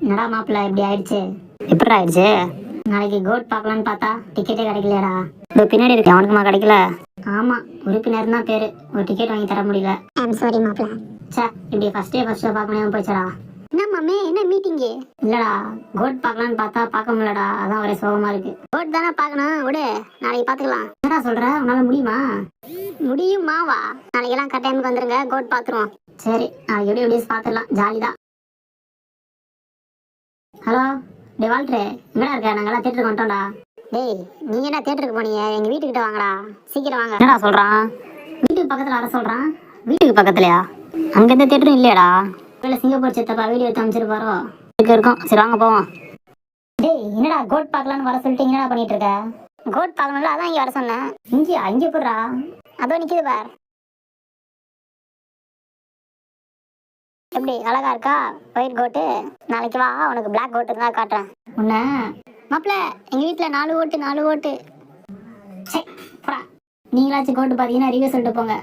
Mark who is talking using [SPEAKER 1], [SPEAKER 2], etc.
[SPEAKER 1] என்னடா மாப்பிள்ள இப்படி ஆயிடுச்சு? எப்படி ஆயிடுச்சு? நாளைக்கு கோட் பார்க்கலான்னு பார்த்தா டிக்கெட்டே கிடைக்கலையாடா. இதோ பின்னாடி இருக்கு, அவனுக்குமா கிடைக்கல? ஆமா, உறுப்பினர் தான் பேரு, ஒரு டிக்கெட் வாங்கி தர முடியல. ஐம் சாரி மாப்பிள்ள. சே, இப்படி ஃபர்ஸ்ட் ஷோ பார்க்க முடியாம போயிச்சடா. என்ன மாமே, என்ன மீட்டிங்கு? இல்லடா, கோட் பார்க்கலான்னு பார்த்தா பார்க்க முடியலடா, அதான் ஒரே சோகமா இருக்கு. கோட் தானே பார்க்கணும், விடு, நாளைக்கு பார்த்துக்கலாம். என்னடா சொல்ற, உன்னால முடியுமா? முடியுமாவா? நாளைக்கு எல்லாம் கரெக்ட் டைமுக்கு வந்துருங்க, கோட் பார்த்துருவோம். சரி, நாளைக்கு எப்படி எப்படி பார்த்துடலாம், ஜாலி தான். ஹலோ, டே வால்ட்ரு, எங்கடா இருக்க? நாங்கெல்லாம் தேட்டருக்கு வந்துட்டோம்டா. டேய், நீங்க என்ன தேட்டருக்கு போனீங்க? எங்க வீட்டுக்கிட்ட வாங்கடா, சீக்கிரம் வாங்க. என்னடா சொல்றான்? வீட்டுக்கு பக்கத்துல வர சொல்றான். வீட்டுக்கு பக்கத்துலயா? அங்க எந்த தேட்டரும் இல்லையாடா? இல்லை, சிங்கப்பூர் சித்தப்பா வீடியோ எடுத்து அமைச்சிருப்பாரோ? இருக்கும், சரி வாங்க போவோம். டேய், என்னடா கோட் பார்க்கலான்னு வர சொல்லிட்டு என்னடா பண்ணிட்டு இருக்க? கோட் பார்க்கணும்ல, அதான் இங்க வர சொன்னேன். இங்கே போடுறா, அதோ நிக்குது பார். எப்படி அழகா இருக்கா ஒயிட் கோட்டு? நாளைக்கு வா, உனக்கு பிளாக் கோட் இருந்தா காட்டுறேன். உன்ன மாப்பிள்ள, எங்க வீட்டுல 4 ஓட்டு 4 ஓட்டு. நீங்களாச்சும் கோட்டு பாத்தீங்கன்னா ரிவ்யூ சொல்லிட்டு போங்க.